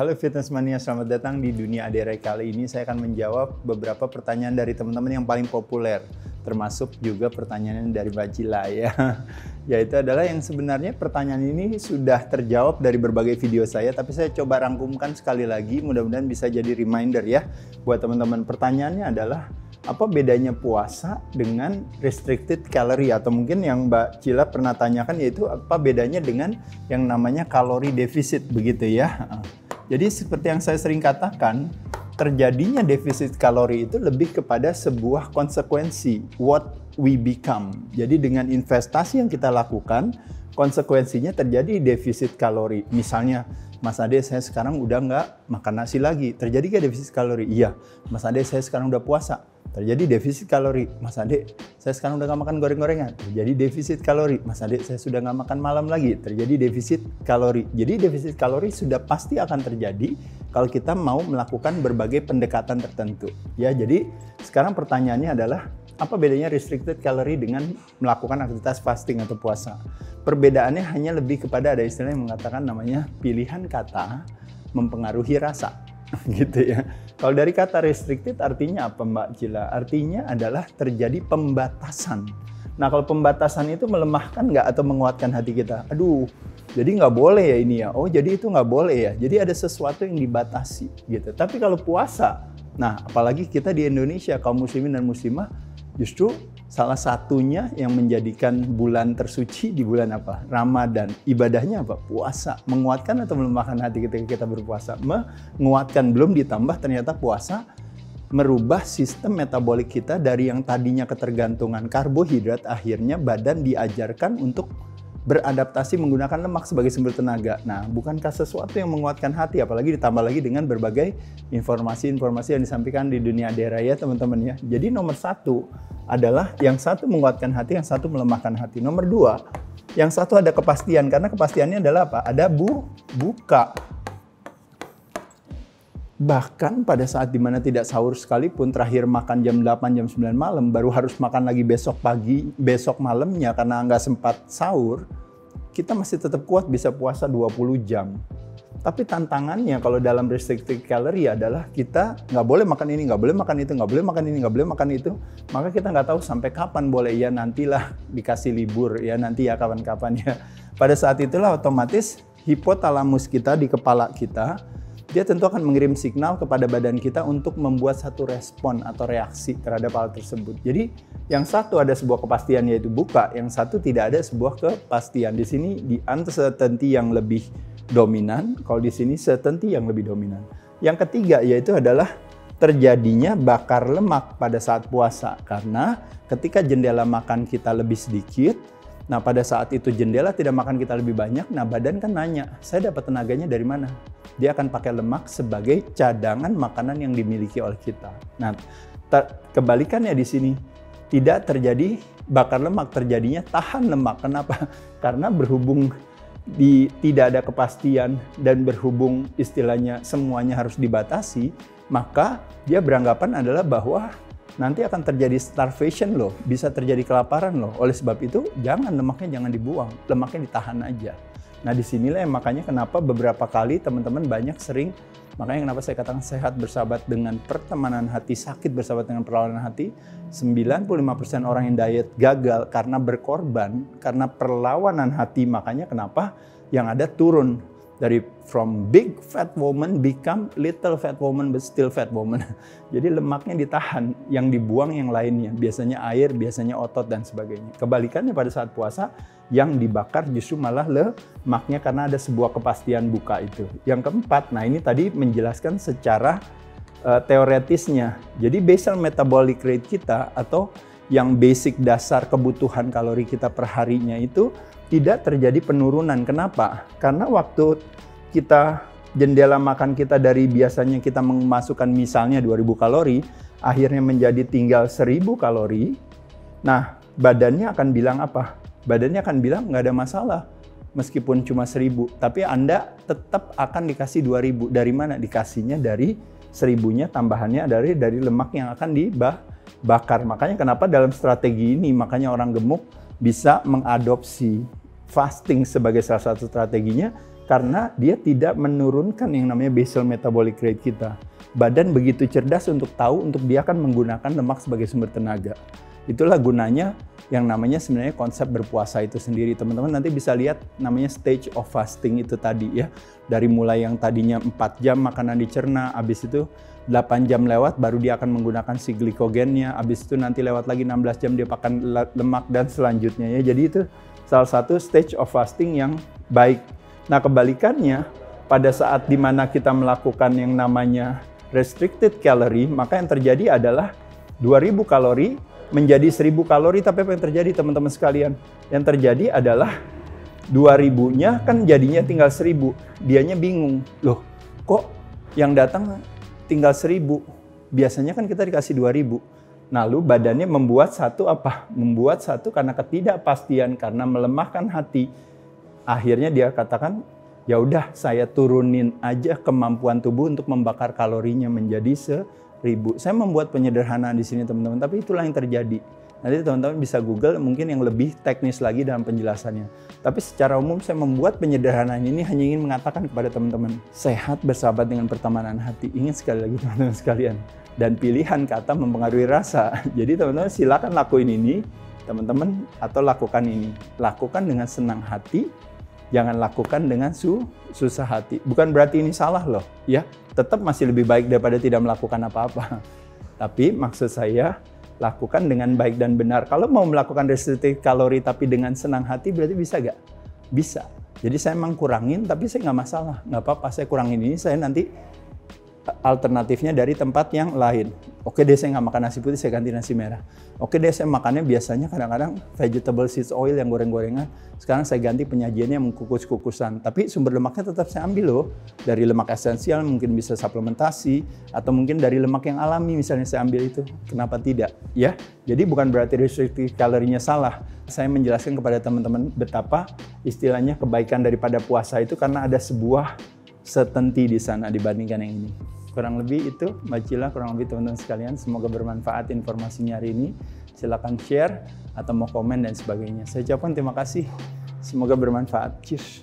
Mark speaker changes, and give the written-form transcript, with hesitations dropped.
Speaker 1: Halo Fitness Mania, selamat datang di Dunia Aderai. Kali ini saya akan menjawab beberapa pertanyaan dari teman-teman yang paling populer, termasuk juga pertanyaan dari Mbak Cila ya. Yaitu adalah yang sebenarnya pertanyaan ini sudah terjawab dari berbagai video saya, tapi saya coba rangkumkan sekali lagi, mudah-mudahan bisa jadi reminder ya buat teman-teman. Pertanyaannya adalah, apa bedanya puasa dengan restricted calorie? Atau mungkin yang Mbak Cila pernah tanyakan yaitu apa bedanya dengan yang namanya kalori defisit begitu ya. Jadi seperti yang saya sering katakan, terjadinya defisit kalori itu lebih kepada sebuah konsekuensi, what we become. Jadi dengan investasi yang kita lakukan, konsekuensinya terjadi defisit kalori. Misalnya, Mas Ade saya sekarang udah nggak makan nasi lagi, terjadi nggak defisit kalori? Iya. Mas Ade saya sekarang udah puasa, terjadi defisit kalori. Mas Ade saya sekarang udah nggak makan goreng-gorengan, terjadi defisit kalori. Mas Ade saya sudah nggak makan malam lagi, terjadi defisit kalori. Jadi defisit kalori sudah pasti akan terjadi kalau kita mau melakukan berbagai pendekatan tertentu. Ya, jadi sekarang pertanyaannya adalah, apa bedanya restricted calorie dengan melakukan aktivitas fasting atau puasa? Perbedaannya hanya lebih kepada ada istilah yang mengatakan namanya pilihan kata mempengaruhi rasa. Gitu ya. Kalau dari kata restricted artinya apa Mbak Cila? Artinya adalah terjadi pembatasan. Nah kalau pembatasan itu melemahkan nggak atau menguatkan hati kita? Aduh, jadi nggak boleh ya ini ya. Oh jadi itu nggak boleh ya. Jadi ada sesuatu yang dibatasi gitu. Tapi kalau puasa, nah apalagi kita di Indonesia kaum muslimin dan muslimah, justru salah satunya yang menjadikan bulan tersuci di bulan apa? Ramadan. Ibadahnya apa? Puasa. Menguatkan atau melemahkan hati ketika kita berpuasa? Menguatkan. Belum ditambah ternyata puasa merubah sistem metabolik kita dari yang tadinya ketergantungan karbohidrat, akhirnya badan diajarkan untuk beradaptasi menggunakan lemak sebagai sumber tenaga. Nah, bukankah sesuatu yang menguatkan hati, apalagi ditambah lagi dengan berbagai informasi-informasi yang disampaikan di dunia Aderai ya teman-teman ya. Jadi nomor satu adalah yang satu menguatkan hati, yang satu melemahkan hati. Nomor dua, yang satu ada kepastian, karena kepastiannya adalah apa? Ada buka. Bahkan pada saat dimana tidak sahur sekalipun, terakhir makan jam 8, jam 9 malam, baru harus makan lagi besok pagi, besok malamnya karena nggak sempat sahur, kita masih tetap kuat bisa puasa 20 jam. Tapi tantangannya kalau dalam restricted calorie adalah kita nggak boleh makan ini, nggak boleh makan itu, nggak boleh makan ini, nggak boleh makan itu. Maka kita nggak tahu sampai kapan boleh, ya nantilah dikasih libur, ya nanti ya kapan-kapan ya. Pada saat itulah otomatis hipotalamus kita di kepala kita, dia tentu akan mengirim signal kepada badan kita untuk membuat satu respon atau reaksi terhadap hal tersebut. Jadi yang satu ada sebuah kepastian yaitu buka, yang satu tidak ada sebuah kepastian. Di sini di uncertainty yang lebih dominan, kalau di sini certainty yang lebih dominan. Yang ketiga yaitu adalah terjadinya bakar lemak pada saat puasa, karena ketika jendela makan kita lebih sedikit, nah pada saat itu jendela tidak makan kita lebih banyak, nah badan kan nanya, saya dapat tenaganya dari mana? Dia akan pakai lemak sebagai cadangan makanan yang dimiliki oleh kita. Nah, kebalikannya di sini tidak terjadi bakar lemak, terjadinya tahan lemak. Kenapa? Karena berhubung tidak ada kepastian dan berhubung istilahnya semuanya harus dibatasi, maka dia beranggapan adalah bahwa nanti akan terjadi starvation loh, bisa terjadi kelaparan loh. Oleh sebab itu, lemaknya jangan dibuang, lemaknya ditahan aja. Nah disinilah yang makanya kenapa beberapa kali teman-teman banyak sering, makanya kenapa saya katakan sehat bersahabat dengan pertemanan hati, sakit bersahabat dengan perlawanan hati. 95% orang yang diet gagal karena berkorban, karena perlawanan hati. Makanya kenapa yang ada turun dari from big fat woman become little fat woman but still fat woman. Jadi lemaknya ditahan, yang dibuang yang lainnya. Biasanya air, biasanya otot dan sebagainya. Kebalikannya pada saat puasa, yang dibakar justru malah lemaknya karena ada sebuah kepastian buka itu. Yang keempat, nah ini tadi menjelaskan secara teoretisnya. Jadi basal metabolic rate kita atau yang basic dasar kebutuhan kalori kita per harinya itu tidak terjadi penurunan. Kenapa? Karena waktu kita jendela makan kita dari biasanya kita memasukkan misalnya 2000 kalori, akhirnya menjadi tinggal 1000 kalori. Nah, badannya akan bilang apa? Badannya akan bilang nggak ada masalah. Meskipun cuma 1000, tapi Anda tetap akan dikasih 2000. Dari mana? Dikasihnya dari 1000-nya tambahannya dari lemak yang akan dibakar. Makanya kenapa dalam strategi ini, makanya orang gemuk bisa mengadopsi fasting sebagai salah satu strateginya, Karena dia tidak menurunkan yang namanya basal metabolic rate kita. Badan begitu cerdas untuk tahu untuk dia akan menggunakan lemak sebagai sumber tenaga. Itulah gunanya yang namanya sebenarnya konsep berpuasa itu sendiri. Teman-teman nanti bisa lihat namanya stage of fasting itu tadi ya. Dari mulai yang tadinya 4 jam makanan dicerna, habis itu 8 jam lewat baru dia akan menggunakan si glikogennya, habis itu nanti lewat lagi 16 jam dia makan lemak dan selanjutnya ya. Jadi itu salah satu stage of fasting yang baik. Nah kebalikannya, pada saat dimana kita melakukan yang namanya restricted calorie, maka yang terjadi adalah 2000 kalori menjadi 1000 kalori, tapi apa yang terjadi teman-teman sekalian? Yang terjadi adalah 2000-nya kan jadinya tinggal 1000, dianya bingung, loh kok yang datang tinggal 1000, biasanya kan kita dikasih 2000. Lalu badannya membuat satu apa? Membuat satu karena ketidakpastian, karena melemahkan hati. Akhirnya dia katakan, ya udah saya turunin aja kemampuan tubuh untuk membakar kalorinya menjadi 1000. Saya membuat penyederhanaan di sini teman-teman, tapi itulah yang terjadi. Nanti teman-teman bisa Google mungkin yang lebih teknis lagi dalam penjelasannya. Tapi secara umum saya membuat penyederhanaan ini hanya ingin mengatakan kepada teman-teman, sehat bersahabat dengan pertemanan hati. Ingat sekali lagi teman-teman sekalian. Dan pilihan kata mempengaruhi rasa. Jadi teman-teman silakan lakuin ini, teman-teman, atau lakukan ini. Lakukan dengan senang hati. Jangan lakukan dengan susah hati. Bukan berarti ini salah loh, ya. Tetap masih lebih baik daripada tidak melakukan apa-apa. Tapi maksud saya, lakukan dengan baik dan benar. Kalau mau melakukan restricted kalori tapi dengan senang hati, berarti bisa gak? Bisa. Jadi saya memang kurangin, tapi saya nggak masalah. Nggak apa-apa, saya kurangin ini, saya nanti alternatifnya dari tempat yang lain. Oke deh saya nggak makan nasi putih, saya ganti nasi merah. Oke deh saya makannya biasanya kadang-kadang vegetable seeds oil yang goreng-gorengan. Sekarang saya ganti penyajiannya mengkukus-kukusan. Tapi sumber lemaknya tetap saya ambil loh. Dari lemak esensial mungkin bisa suplementasi. Atau mungkin dari lemak yang alami misalnya saya ambil itu. Kenapa tidak? Ya, jadi bukan berarti restricted kalorinya salah. Saya menjelaskan kepada teman-teman betapa istilahnya kebaikan daripada puasa itu karena ada sebuah certainty di sana dibandingkan yang ini. Kurang lebih itu Mbak Cila, kurang lebih teman-teman sekalian. Semoga bermanfaat informasinya hari ini. Silakan share atau mau komen dan sebagainya. Saya ucapkan terima kasih. Semoga bermanfaat. Cheers.